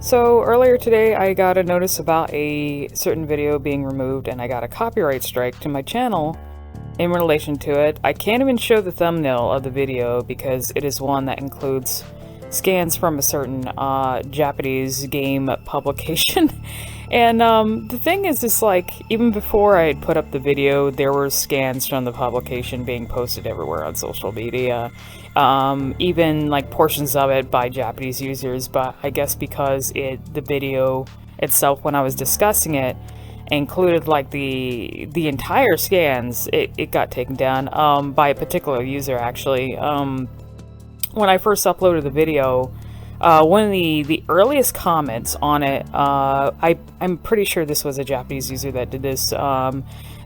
So earlier today I got a notice about a certain video being removed and I got a copyright strike to my channel in relation to it. I can't even show the thumbnail of the video because it is one that includes scans from a certain Japanese game publication. And the thing is like, even before I had put up the video, there were scans from the publication being posted everywhere on social media. Even like portions of it by Japanese users, but I guess because the video itself, when I was discussing it, included like the entire scans, it got taken down by a particular user actually. When I first uploaded the video, one of the earliest comments on it, I'm pretty sure this was a Japanese user that did this.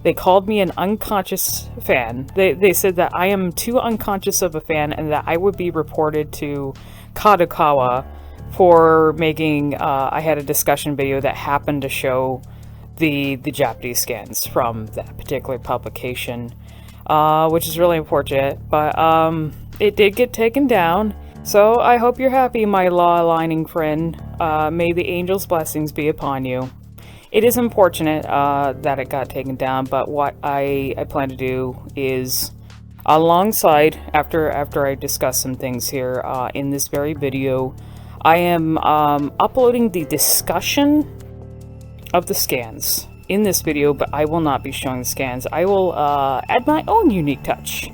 They called me an unconscious fan. They said that I am too unconscious of a fan and that I would be reported to Kadokawa for making, I had a discussion video that happened to show the Japanese scans from that particular publication, which is really unfortunate, but it did get taken down. So I hope you're happy, my law-aligning friend. May the angel's blessings be upon you. It is unfortunate that it got taken down, but what I plan to do is, alongside, after I discuss some things here in this very video, I am uploading the discussion of the scans in this video, but I will not be showing the scans. I will add my own unique touch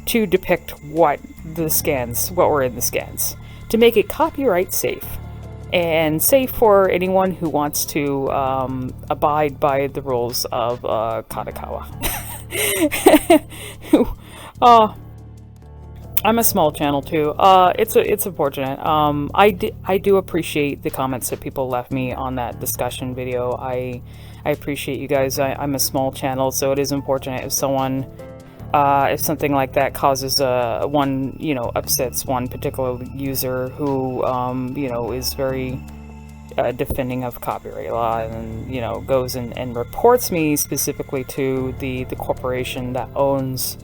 to depict what were in the scans, to make it copyright safe. And safe for anyone who wants to abide by the rules of Kadokawa. I'm a small channel too. It's unfortunate. I do appreciate the comments that people left me on that discussion video. I appreciate you guys. I'm a small channel, so it is unfortunate if if something like that causes upsets one particular user who is very defending of copyright law, and goes and reports me specifically to the corporation that owns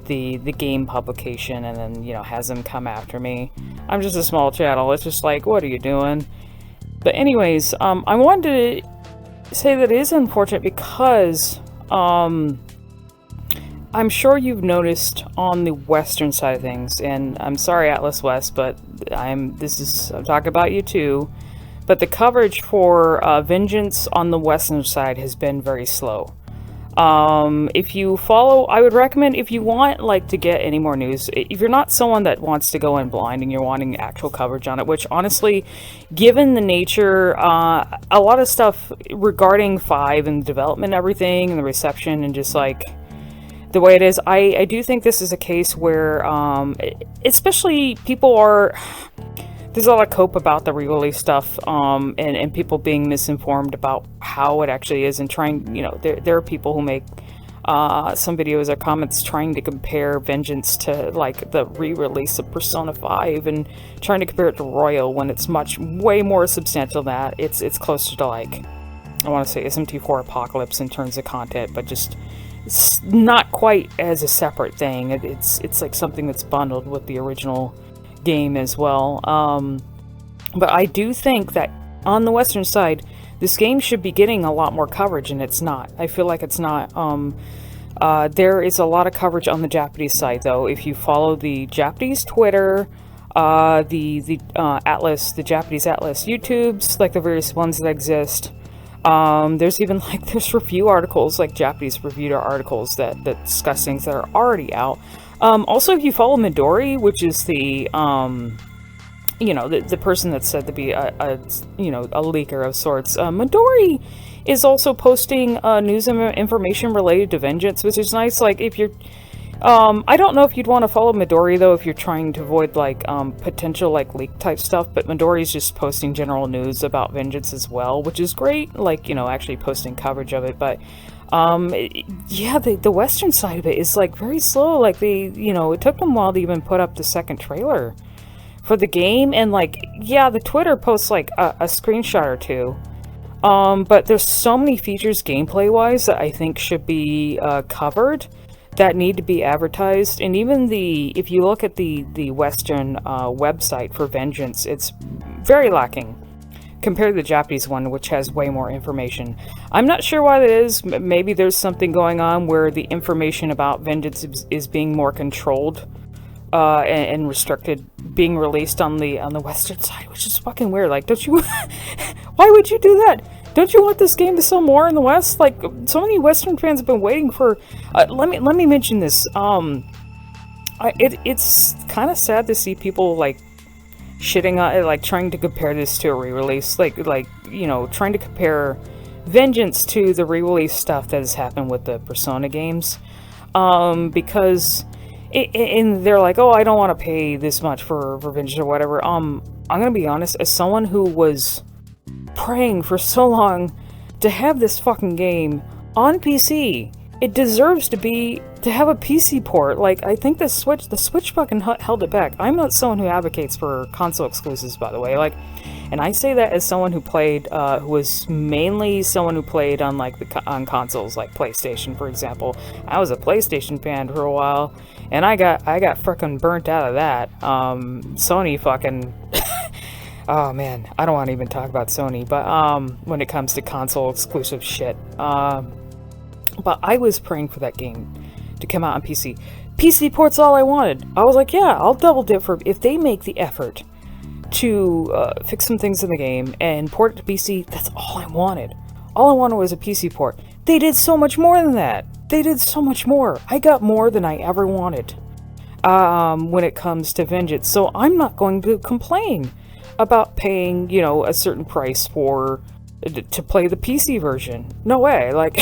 the game publication, and then has them come after me. I'm just a small channel. It's just like, what are you doing? But anyways, I wanted to say that it is unfortunate because I'm sure you've noticed on the western side of things, and I'm sorry Atlas West, but I'm talking about you too, but the coverage for Vengeance on the western side has been very slow. If you follow, I would recommend, if you want to get any more news, if you're not someone that wants to go in blind and you're wanting actual coverage on it, which honestly, given the nature, a lot of stuff regarding 5 and the development and everything and the reception and just the way it is, I do think this is a case where, especially there's a lot of cope about the re-release stuff, and people being misinformed about how it actually is, and trying, there are people who make some videos or comments trying to compare Vengeance to the re-release of Persona 5 and trying to compare it to Royal when it's way more substantial than that. It's closer to I want to say SMT4 Apocalypse in terms of content, but just it's not quite as a separate thing. It's like something that's bundled with the original game as well. But I do think that on the western side, this game should be getting a lot more coverage, and it's not. I feel like it's not. There is a lot of coverage on the Japanese side, though. If you follow the Japanese Twitter, the Japanese Atlas YouTubes, the various ones that exist. There's even there's review articles, Japanese reviewer articles that discuss things that are already out. Also, if you follow Midori, which is the person that's said to be a leaker of sorts, Midori is also posting news and information related to Vengeance, which is nice. If you're I don't know if you'd want to follow Midori, though, if you're trying to avoid, potential, leak-type stuff, but Midori's just posting general news about Vengeance as well, which is great, actually posting coverage of it, but, yeah, the western side of it is, very slow. It took them a while to even put up the second trailer for the game, and, yeah, the Twitter posts, a screenshot or two, but there's so many features gameplay-wise that I think should be, covered, that need to be advertised. And even if you look at the Western website for Vengeance, it's very lacking compared to the Japanese one, which has way more information. I'm not sure why that is. Maybe there's something going on where the information about Vengeance is being more controlled and restricted, being released on the Western side, which is fucking weird. Like, don't you? Why would you do that? Don't you want this game to sell more in the West? Like, so many Western fans have been waiting for. Let me mention this. It's kind of sad to see people like shitting on it, like trying to compare this to a re-release, like you know, trying to compare Vengeance to the re-release stuff that has happened with the Persona games, because and they're like, oh, I don't want to pay this much for Vengeance or whatever. I'm gonna be honest, as someone who was praying for so long to have this fucking game on PC, it deserves to have a PC port. Like, I think the Switch fucking held it back. I'm not someone who advocates for console exclusives, by the way. Like, and I say that as someone who played, who was mainly someone who played on like on consoles, like PlayStation, for example. I was a PlayStation fan for a while, and I got freaking burnt out of that. Sony fucking. Oh man, I don't want to even talk about Sony, but when it comes to console exclusive shit. But I was praying for that game to come out on PC. PC port's all I wanted. I was like, yeah, I'll double dip for if they make the effort to fix some things in the game and port it to PC. That's all I wanted. All I wanted was a PC port. They did so much more than that. They did so much more. I got more than I ever wanted when it comes to Vengeance. So I'm not going to complain about paying, you know, a certain price to play the PC version. No way. Like,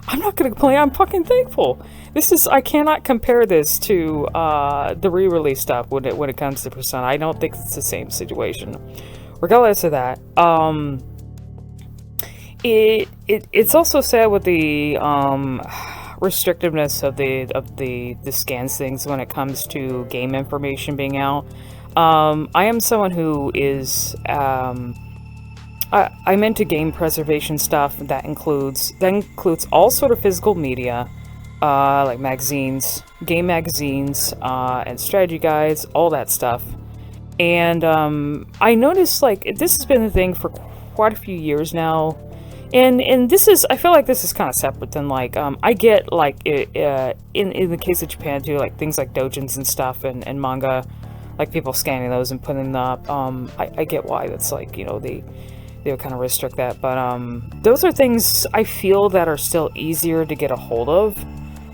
I'm not gonna complain. I'm fucking thankful. I cannot compare this to the re-release stuff when it comes to Persona. I don't think it's the same situation. Regardless of that, it's also sad with the restrictiveness of the scans things when it comes to game information being out. I am someone who is I'm into game preservation stuff. That includes all sort of physical media, like magazines, game magazines, and strategy guides, all that stuff. And I noticed, like, this has been a thing for quite a few years now. And I feel like this is kind of separate than, like, I get, like, in the case of Japan too, like things like doujins and stuff and manga, like people scanning those and putting them up. I get why that's, like, you know, they would kind of restrict that, but those are things I feel that are still easier to get a hold of,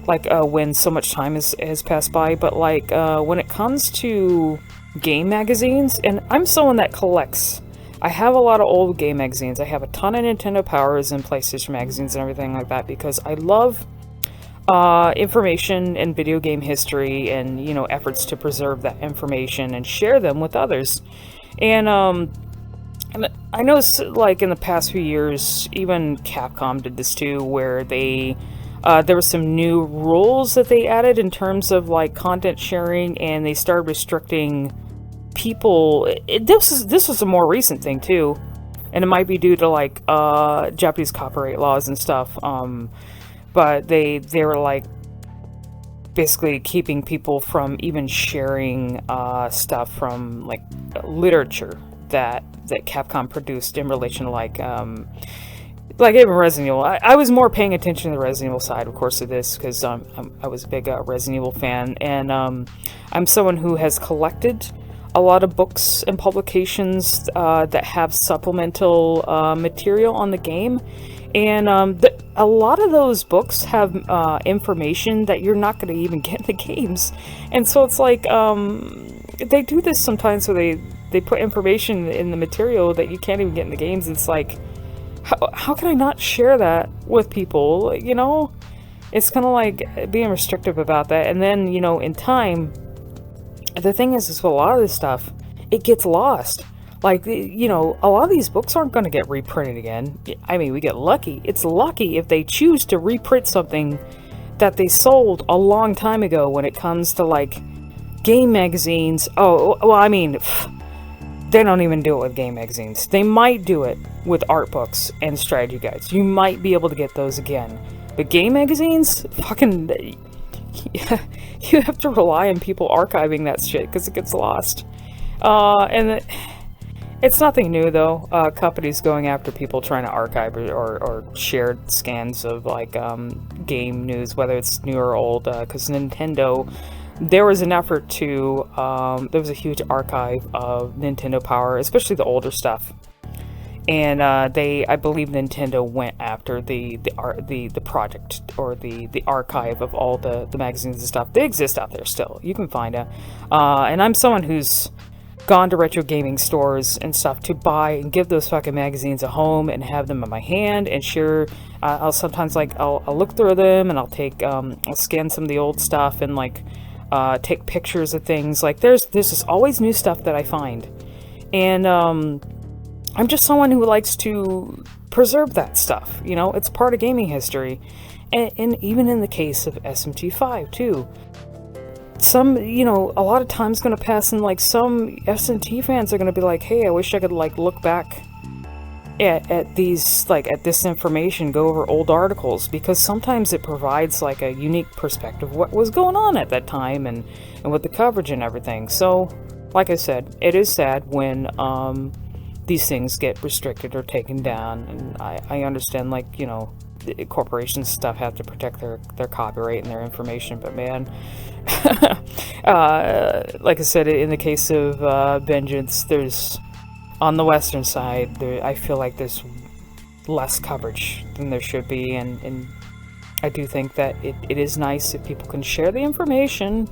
like when so much time has passed by. But like when it comes to game magazines, and I'm someone that collects, I have a lot of old game magazines. I have a ton of Nintendo Powers and PlayStation magazines and everything like that because I love information and video game history, and, you know, efforts to preserve that information and share them with others. And I know, like, in the past few years, even Capcom did this too, where there were some new rules that they added in terms of, like, content sharing, and they started restricting people. This was a more recent thing too, and it might be due to, like, Japanese copyright laws and stuff. But they were, like, basically keeping people from even sharing stuff from, like, literature that Capcom produced in relation to, like even Resident Evil. I was more paying attention to the Resident Evil side, of course, of this, because I was a big Resident Evil fan, and I'm someone who has collected a lot of books and publications that have supplemental material on the game, and a lot of those books have information that you're not going to even get in the games, and so it's like they do this sometimes, where they put information in the material that you can't even get in the games. It's like, how can I not share that with people? You know, it's kind of like being restrictive about that. And then, you know, in time, the thing is with a lot of this stuff, it gets lost. Like, you know, a lot of these books aren't going to get reprinted again. I mean, we get lucky. It's lucky if they choose to reprint something that they sold a long time ago when it comes to, like, game magazines. Oh, well, I mean, they don't even do it with game magazines. They might do it with art books and strategy guides. You might be able to get those again. But game magazines, fucking, you have to rely on people archiving that shit because it gets lost. And It's nothing new though. Companies going after people trying to archive or share scans of like game news, whether it's new or old. Because Nintendo, there was an effort to there was a huge archive of Nintendo Power, especially the older stuff. And I believe Nintendo went after the project or the archive of all the magazines and stuff. They exist out there still. You can find it. And I'm someone who's gone to retro gaming stores and stuff to buy and give those fucking magazines a home and have them in my hand and share. I'll sometimes I'll look through them and I'll scan some of the old stuff and take pictures of things. Like there's just always new stuff that I find, and I'm just someone who likes to preserve that stuff. You know, it's part of gaming history, and even in the case of SMT5 too. Some, a lot of time's going to pass and some SMT fans are going to be like, hey, I wish I could look back at these, at this information, go over old articles, because sometimes it provides a unique perspective of what was going on at that time and with the coverage and everything. So, like I said, it is sad when these things get restricted or taken down, and I understand, the corporations stuff have to protect their copyright and their information, but man, like I said, in the case of Vengeance, there's, on the western side, I feel like there's less coverage than there should be, and I do think that it is nice if people can share the information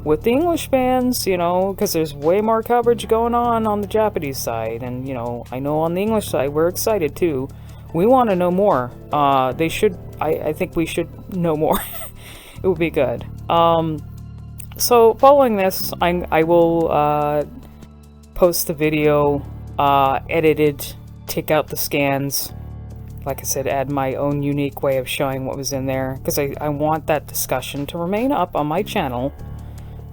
with the English fans, because there's way more coverage going on the Japanese side, and, I know on the English side, we're excited too. We want to know more. I think we should know more. It would be good. So following this, I will post the video, edited, take out the scans. Like I said, add my own unique way of showing what was in there, because I want that discussion to remain up on my channel.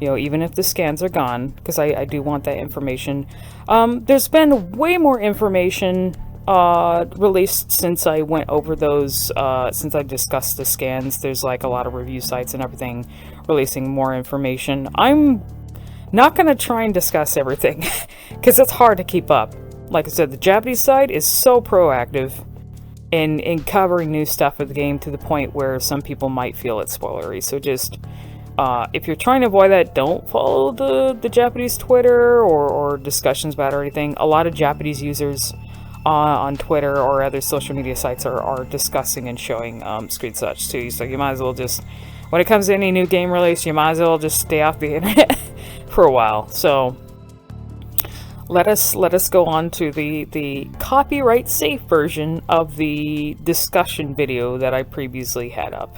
Even if the scans are gone, because I do want that information. There's been way more information released since I went over those, since I discussed the scans. There's a lot of review sites and everything releasing more information. I'm not going to try and discuss everything, because it's hard to keep up. Like I said, the Japanese side is so proactive in covering new stuff of the game to the point where some people might feel it's spoilery. So just, if you're trying to avoid that, don't follow the Japanese Twitter or discussions about it or anything. A lot of Japanese users on Twitter or other social media sites are discussing and showing screenshots too. So you might as well just, when it comes to any new game release, you might as well just stay off the internet for a while. So let us go on to the copyright safe version of the discussion video that I previously had up.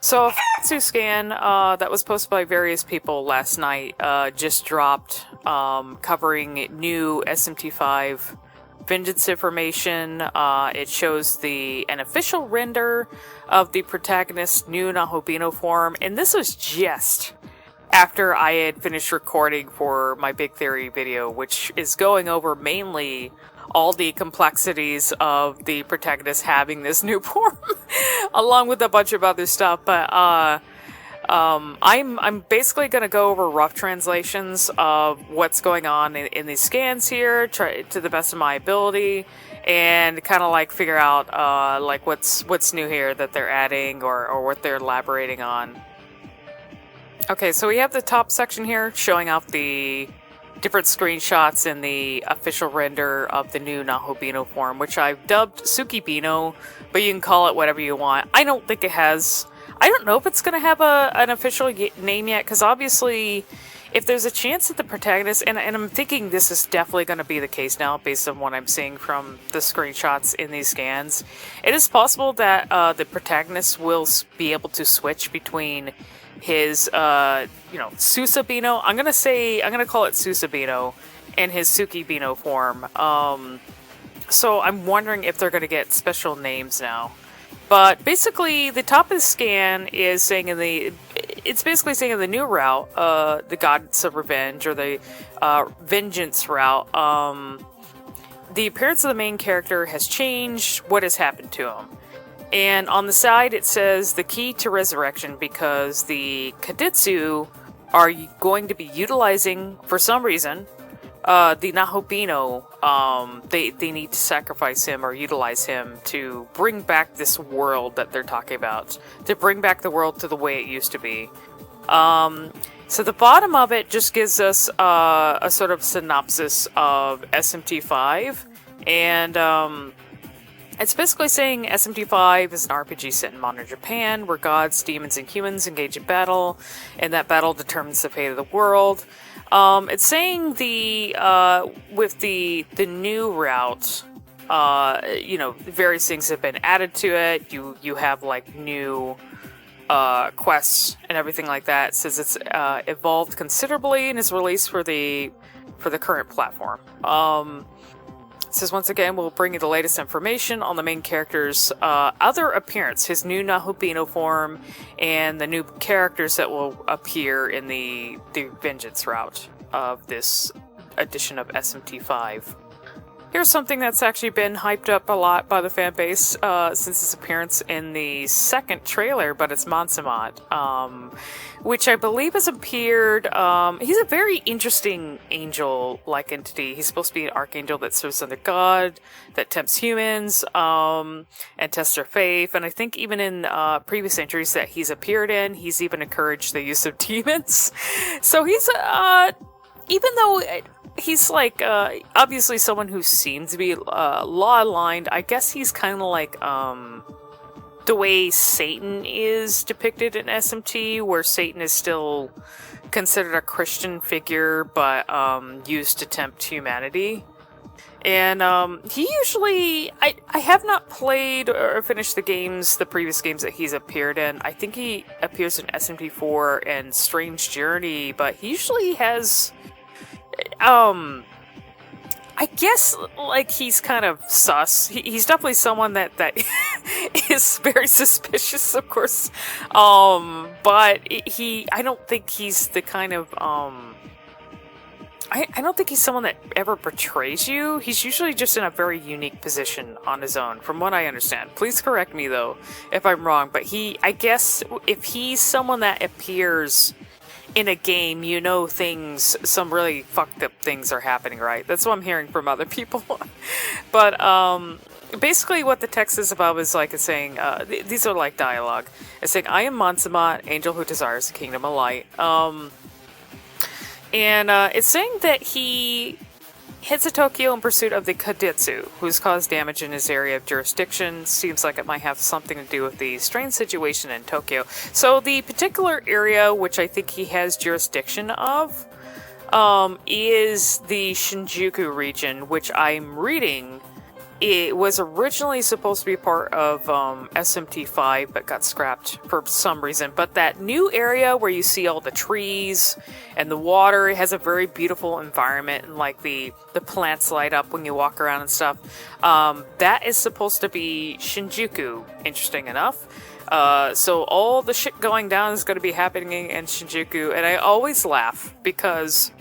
So a Fatsu scan that was posted by various people last night just dropped, covering new SMT5 Vengeance information. It shows an official render of the protagonist's new Nahobino form, and this was just after I had finished recording for my Big Theory video, which is going over mainly all the complexities of the protagonist having this new form, along with a bunch of other stuff. But I'm basically going to go over rough translations of what's going on in these scans here, try to the best of my ability, and kind of figure out what's new here that they're adding or what they're elaborating on. Okay, so we have the top section here showing off the different screenshots in the official render of the new Nahobino form, which I've dubbed Tsukibino, but you can call it whatever you want. I don't think it has... I don't know if it's going to have an official name yet, because obviously, if there's a chance that the protagonist... And I'm thinking this is definitely going to be the case now, based on what I'm seeing from the screenshots in these scans. It is possible that the protagonist will be able to switch between his, Susabino. I'm gonna call it Susabino, and his Tsukibino form. So I'm wondering if they're gonna get special names now. But basically, the top of the scan is saying it's basically saying in the new route, the Gods of Revenge, or the Vengeance route, the appearance of the main character has changed. What has happened to him? And on the side it says the key to resurrection, because the Kaditsu are going to be utilizing, for some reason, the Nahobino. They need to sacrifice him or utilize him to bring back this world that they're talking about, to bring back the world to the way it used to be. So the bottom of it just gives us a sort of synopsis of SMT5, and it's basically saying SMT5 is an RPG set in modern Japan, where gods, demons, and humans engage in battle, and that battle determines the fate of the world. It's saying with the new route, various things have been added to it. You have like new quests and everything like that. It says it's evolved considerably and is released for the current platform. It says, once again, we'll bring you the latest information on the main character's other appearance, his new Nahobino form, and the new characters that will appear in the Vengeance route of this edition of SMT5. Here's something that's actually been hyped up a lot by the fan base since his appearance in the second trailer, but it's Mansamat, which I believe has appeared. He's a very interesting angel-like entity. He's supposed to be an archangel that serves under God, that tempts humans, and tests their faith. And I think even in previous entries that he's appeared in, he's even encouraged the use of demons. So he's, even though he's like obviously someone who seems to be law aligned, I guess he's kind of like the way Satan is depicted in SMT, where Satan is still considered a Christian figure but used to tempt humanity. And he usually, I have not played or finished the previous games that he's appeared in. I think he appears in SMT4 and Strange Journey, but he usually has I guess, like, he's kind of sus. He's definitely someone that is very suspicious, of course. But I don't think he's the kind of, I don't think he's someone that ever betrays you. He's usually just in a very unique position on his own, from what I understand. Please correct me, though, if I'm wrong. But I guess, if he's someone that appears in a game, some really fucked up things are happening, right? That's what I'm hearing from other people. But basically what the text is about is like it's saying, these are like dialogue. It's saying, I am Mansamat, angel who desires the kingdom of light. And it's saying that he heads to Tokyo in pursuit of the Kaditsu, who's caused damage in his area of jurisdiction. Seems like it might have something to do with the strange situation in Tokyo. So the particular area which I think he has jurisdiction of is the Shinjuku region, which I'm reading. It was originally supposed to be part of SMT5, but got scrapped for some reason. But that new area where you see all the trees and the water, it has a very beautiful environment, and like the plants light up when you walk around and stuff. That is supposed to be Shinjuku, interesting enough. So all the shit going down is going to be happening in Shinjuku, and I always laugh because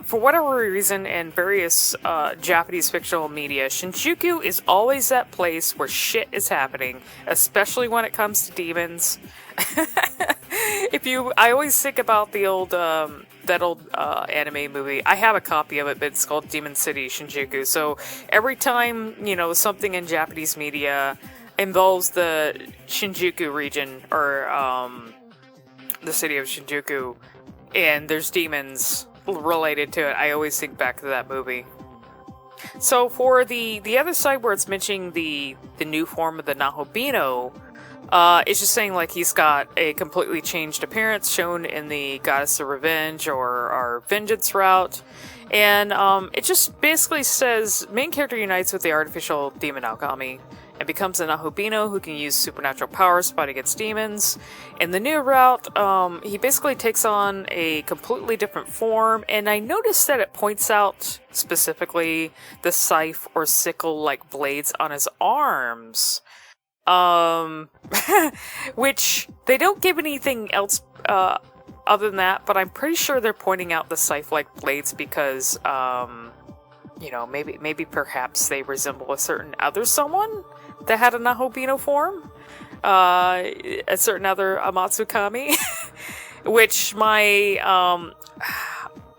for whatever reason, in various Japanese fictional media, Shinjuku is always that place where shit is happening, especially when it comes to demons. I always think about the old, that old anime movie. I have a copy of it, but it's called Demon City Shinjuku. So every time, something in Japanese media involves the Shinjuku region, or the city of Shinjuku, and there's demons related to it, I always think back to that movie. So for the other side where it's mentioning the new form of the Nahobino, it's just saying like he's got a completely changed appearance shown in the Goddess of Revenge or Vengeance route. And it just basically says main character unites with the artificial demon Alchemy and becomes a Nahobino who can use supernatural powers to fight against demons. In the new route, he basically takes on a completely different form, and I noticed that it points out specifically the scythe or sickle-like blades on his arms. Which, they don't give anything else other than that, but I'm pretty sure they're pointing out the scythe-like blades because, maybe perhaps they resemble a certain other someone that had a Nahobino form. A certain other Amatsukami, which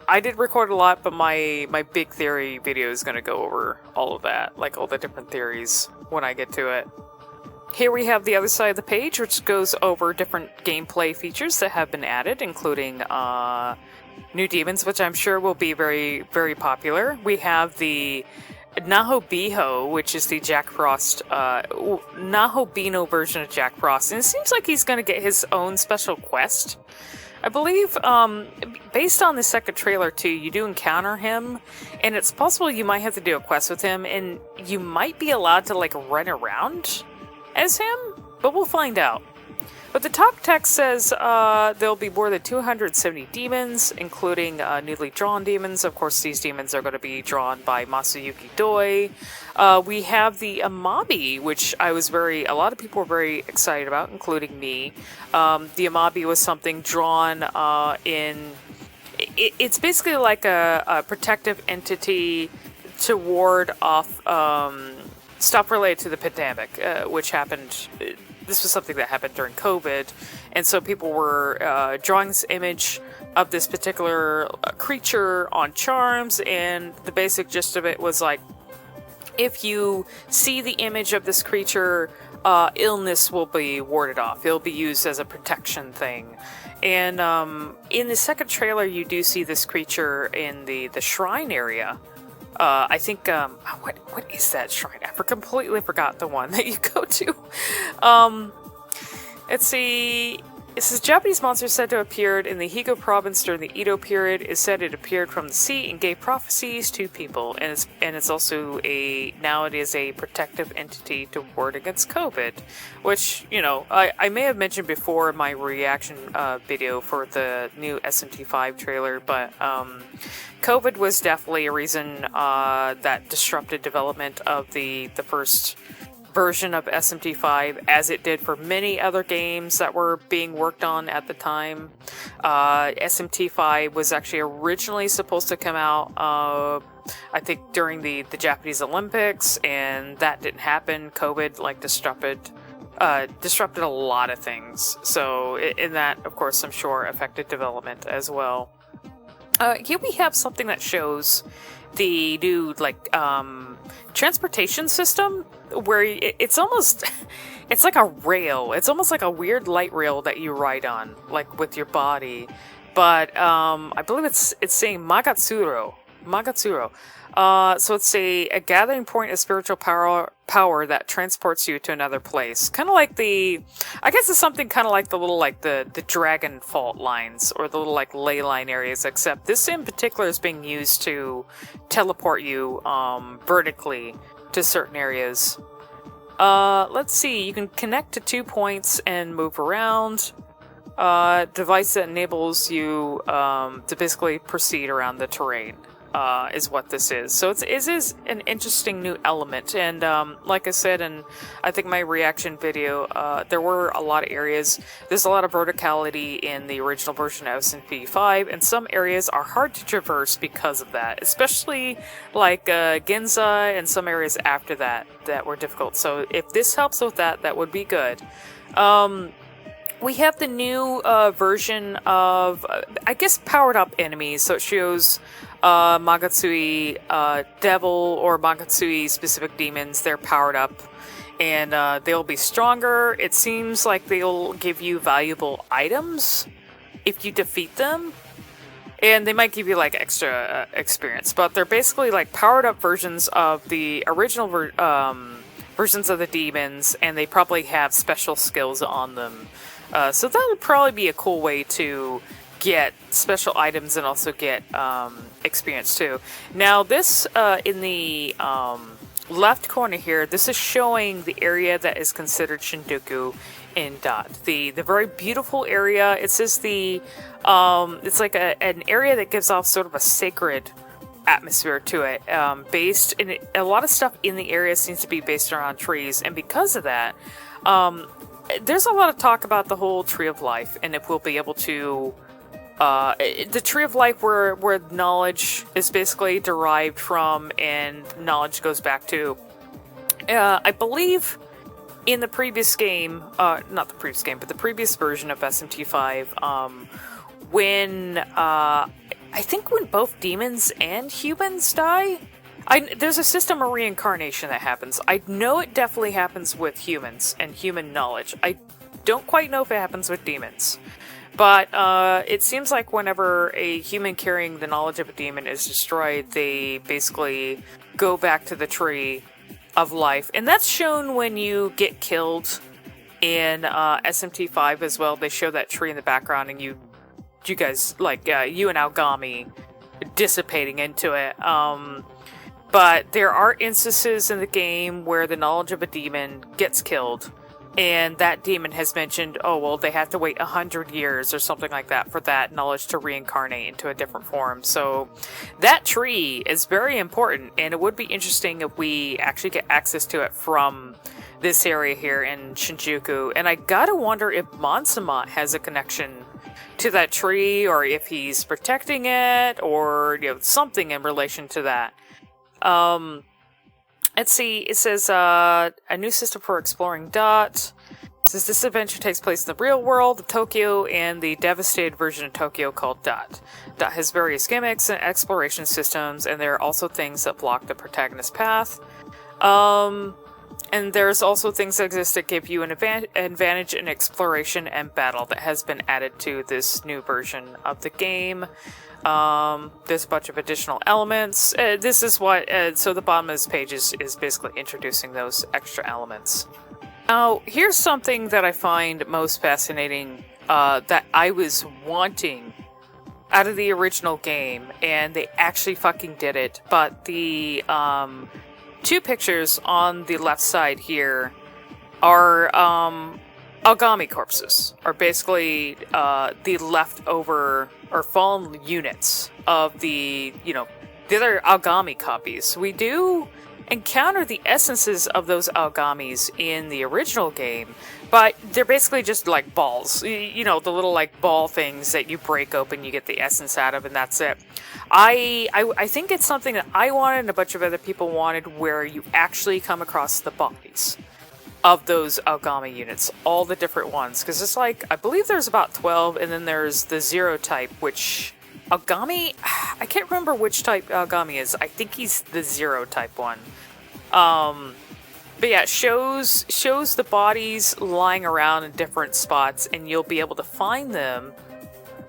I did record a lot, but my big theory video is going to go over all of that, like all the different theories when I get to it. Here we have the other side of the page, which goes over different gameplay features that have been added, including new demons, which I'm sure will be very, very popular. We have the Nahobiho, which is the Jack Frost, Nahobino version of Jack Frost, and it seems like he's going to get his own special quest. I believe, based on the second trailer too, you do encounter him, and it's possible you might have to do a quest with him, and you might be allowed to, like, run around as him, but we'll find out. But the top text says there'll be more than 270 demons, including newly drawn demons. Of course, these demons are going to be drawn by Masayuki Doi. We have the Amabi, which a lot of people were very excited about, including me. The Amabi was something drawn it's basically like a protective entity to ward off stuff related to the pandemic, which happened. This was something that happened during COVID, and so people were drawing this image of this particular creature on charms, and the basic gist of it was like, if you see the image of this creature, illness will be warded off. It'll be used as a protection thing. And in the second trailer, you do see this creature in the shrine area. I think, what is that shrine? I completely forgot the one that you go to. Let's see. It says Japanese monster said to have appeared in the Higo province during the Edo period. It said it appeared from the sea and gave prophecies to people, and it's also now it is a protective entity to ward against COVID, which, you know, I may have mentioned before in my reaction video for the new SMT5 trailer, but COVID was definitely a reason that disrupted development of the first version of SMT5, as it did for many other games that were being worked on at the time. SMT5 was actually originally supposed to come out, I think, during the Japanese Olympics, and that didn't happen. COVID, disrupted a lot of things. So, in that, of course, I'm sure affected development as well. Here we have something that shows the new, transportation system, where it's like a rail. It's almost like a weird light rail that you ride on, like with your body. But I believe it's saying Magatsuro. So it's a gathering point of spiritual power that transports you to another place. Kind of like I guess it's something kind of like the little, the dragon fault lines, or the little, ley line areas, except this in particular is being used to teleport you vertically to certain areas. Let's see, you can connect to 2 points and move around. Device that enables you to basically proceed around the terrain. Is what this is. So it is an interesting new element, and like I said, and I think my reaction video, there were a lot of areas. There's a lot of verticality in the original version of SMT5, and some areas are hard to traverse because of that, especially like Ginza and some areas after that were difficult. So if this helps with that, that would be good. We have the new version of, I guess, powered up enemies. So it shows Magatsui Devil or Magatsui specific demons. They're powered up, and they'll be stronger. It seems like they'll give you valuable items if you defeat them, and they might give you extra experience. But they're basically powered up versions of the original versions of the demons, and they probably have special skills on them. So that would probably be a cool way to get special items and also get experience too. Now this, in the left corner here, this is showing the area that is considered Shinjuku in Dot. The very beautiful area. It says it's like an area that gives off sort of a sacred atmosphere to it. A lot of stuff in the area seems to be based around trees, and because of that, there's a lot of talk about the whole Tree of Life, and if we'll be able to the Tree of Life where knowledge is basically derived from and knowledge goes back to. I believe in the previous game, not the previous game, but the previous version of SMT5, when, I think when both demons and humans die, there's a system of reincarnation that happens. I know it definitely happens with humans and human knowledge. I don't quite know if it happens with demons. But it seems like whenever a human carrying the knowledge of a demon is destroyed, they basically go back to the tree of life. And that's shown when you get killed in SMT5 as well. They show that tree in the background, and you guys, like, you and Algami dissipating into it. But there are instances in the game where the knowledge of a demon gets killed, and that demon has mentioned, oh, well, they have to wait 100 years or something like that for that knowledge to reincarnate into a different form. So that tree is very important, and it would be interesting if we actually get access to it from this area here in Shinjuku. And I gotta wonder if Monsamot has a connection to that tree, or if he's protecting it, or, you know, something in relation to that. Let's see, it says, a new system for exploring Dot. It says this adventure takes place in the real world of Tokyo and the devastated version of Tokyo called Dot. Dot has various gimmicks and exploration systems, and there are also things that block the protagonist's path. And there's also things that exist that give you an advantage in exploration and battle that has been added to this new version of the game. There's a bunch of additional elements. This is what, so the bottom of this page is basically introducing those extra elements. Now, here's something that I find most fascinating, that I was wanting out of the original game, and they actually fucking did it, but the, two pictures on the left side here are, Algami corpses, are basically, the leftover or fallen units of the, you know, the other Algami copies. We do encounter the essences of those Algamis in the original game, but they're basically just like balls. You know, the little like ball things that you break open, you get the essence out of, and that's it. I think it's something that I wanted and a bunch of other people wanted, where you actually come across the bodies of those Algami units, all the different ones, because it's like, I believe there's about 12, and then there's the Zero type, which Algami, I can't remember which type Algami is. I think he's the Zero type one. But yeah, it shows the bodies lying around in different spots, and you'll be able to find them.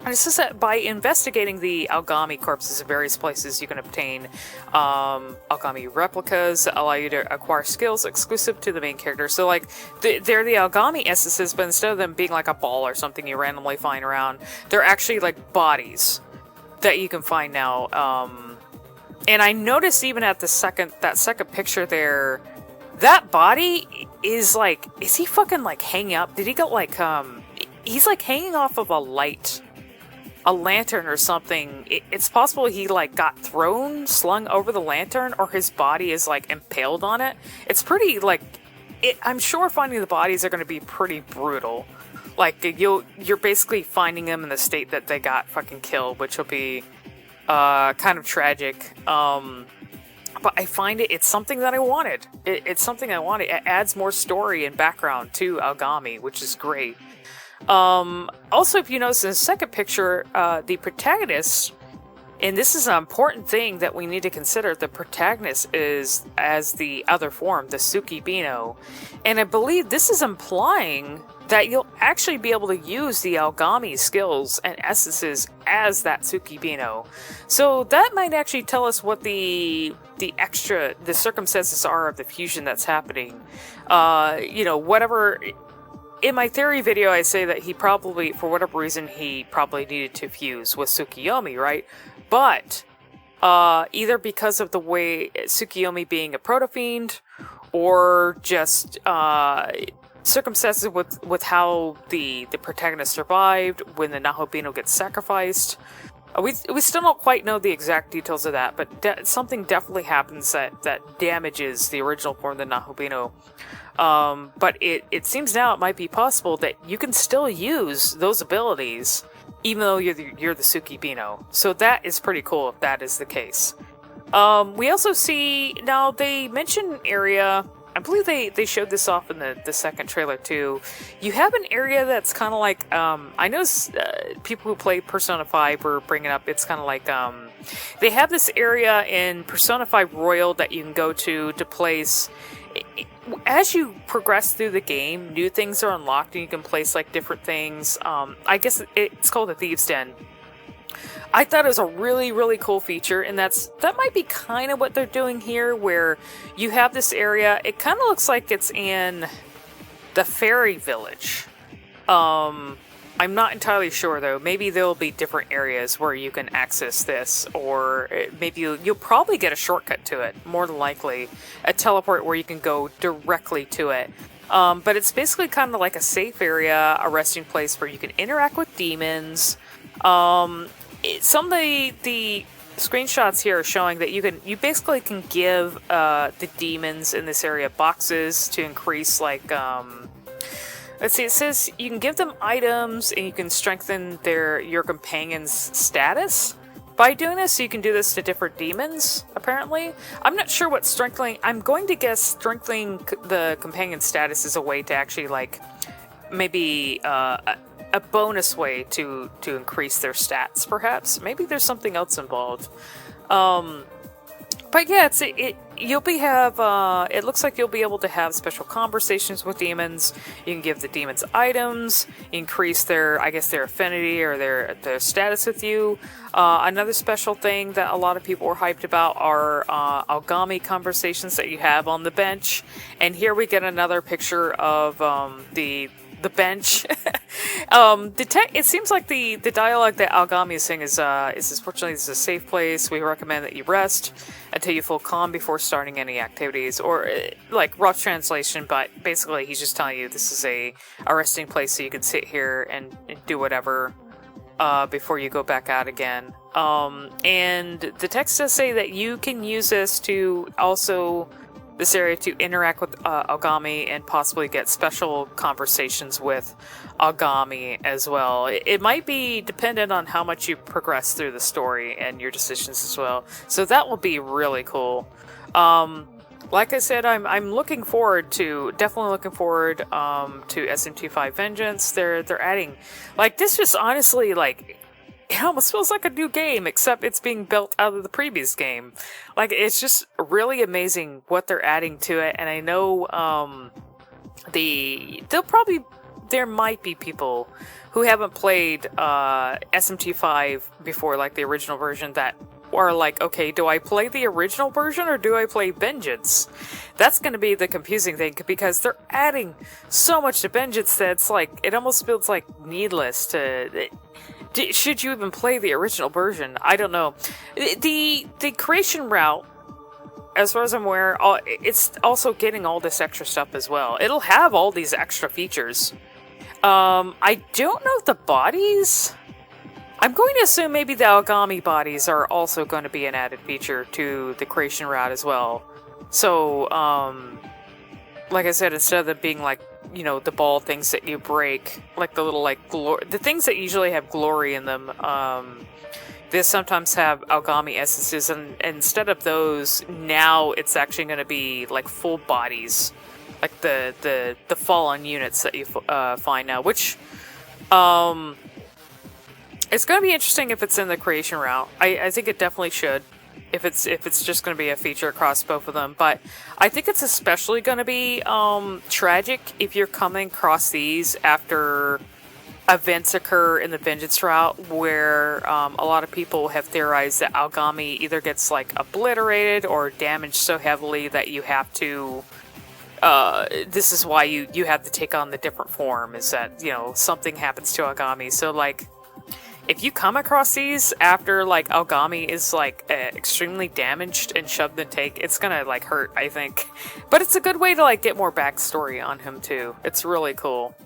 And it says that by investigating the Algami corpses in various places, you can obtain Algami replicas that allow you to acquire skills exclusive to the main character. So, like, they're the Algami essences, but instead of them being like a ball or something you randomly find around, they're actually like bodies that you can find now. And I noticed even at that second picture there, that body is like, is he fucking like hanging up? Did he go like, he's like hanging off of a lantern or something. It's possible he like got slung over the lantern, or his body is like impaled on it. It's pretty like, I'm sure finding the bodies are going to be pretty brutal. Like, you're basically finding them in the state that they got fucking killed, which will be kind of tragic. But I find it's something that I wanted. It's something I wanted. It adds more story and background to Algami, which is great. Also, if you notice in the second picture, the protagonist, and this is an important thing that we need to consider, the protagonist is as the other form, the Tsukibino. And I believe this is implying that you'll actually be able to use the Algami skills and essences as that Tsukibino. So that might actually tell us what the circumstances are of the fusion that's happening. You know, whatever. In my theory video, I say that he probably, for whatever reason, he probably needed to fuse with Tsukiyomi, right? But, either because of the way Tsukiyomi being a proto-fiend, or just, circumstances with how the protagonist survived when the Nahobino gets sacrificed. We still don't quite know the exact details of that, but something definitely happens that damages the original form of the Nahobino. But it seems now it might be possible that you can still use those abilities even though you're the Tsukibino. So that is pretty cool if that is the case. We also see, now they mention an area, I believe they showed this off in the second trailer too. You have an area that's kind of like, I know people who play Persona 5 were bringing up, it's kind of like, they have this area in Persona 5 Royal that you can go to place. As you progress through the game, new things are unlocked and you can place like different things. I guess it's called the Thieves' Den. I thought it was a really, really cool feature, and that might be kind of what they're doing here, where you have this area. It kind of looks like it's in the fairy village. I'm not entirely sure, though. Maybe there'll be different areas where you can access this, or maybe you'll probably get a shortcut to it, more than likely. A teleport where you can go directly to it. But it's basically kind of like a safe area, a resting place where you can interact with demons. Some of the screenshots here are showing that you basically can give the demons in this area boxes to increase, like, let's see, it says you can give them items and you can strengthen your companion's status by doing this. So you can do this to different demons, apparently. I'm not sure what strengthening... I'm going to guess strengthening the companion's status is a way to actually, like, maybe a bonus way to increase their stats, perhaps. Maybe there's something else involved. But yeah, it looks like you'll be able to have special conversations with demons. You can give the demons items, increase their affinity or their status with you. Another special thing that a lot of people were hyped about are Algami conversations that you have on the bench. And here we get another picture of the bench. It seems like the dialogue that Algami is saying is unfortunately, this is a safe place. We recommend that you rest until you feel calm before starting any activities, or like rough translation, but basically he's just telling you this is a resting place so you can sit here and do whatever before you go back out again. And the text does say that you can use this area to interact with Algami and possibly get special conversations with Algami as well. It might be dependent on how much you progress through the story and your decisions as well. So that will be really cool. Like I said, I'm definitely looking forward to SMT5 Vengeance. They're adding, like, this just honestly, like, it almost feels like a new game, except it's being built out of the previous game. Like, it's just really amazing what they're adding to it, and I know there might be people who haven't played SMT5 before, like the original version, that are like, okay, do I play the original version or do I play Vengeance? That's going to be the confusing thing, because they're adding so much to Vengeance that it's like, it almost feels like needless to... Should you even play the original version? I don't know. The creation route, as far as I'm aware, it's also getting all this extra stuff as well. It'll have all these extra features. I don't know if the bodies... I'm going to assume maybe the Algami bodies are also going to be an added feature to the creation route as well. So, like I said, instead of them being like, you know, the ball things that you break, like the little, like, the things that usually have glory in them, they sometimes have Algami essences, and instead of those, now it's actually going to be, like, full bodies, like the fallen units that you find now, which, it's going to be interesting if it's in the creation route. I think it definitely should. If it's just going to be a feature across both of them. But I think it's especially going to be tragic if you're coming across these after events occur in the Vengeance route, where a lot of people have theorized that Algami either gets, like, obliterated or damaged so heavily that you have to... this is why you have to take on the different form, is that, you know, something happens to Algami. So, like... if you come across these after, like, Algami is, like, extremely damaged and shoved in take, it's gonna, like, hurt, I think. But it's a good way to, like, get more backstory on him, too. It's really cool.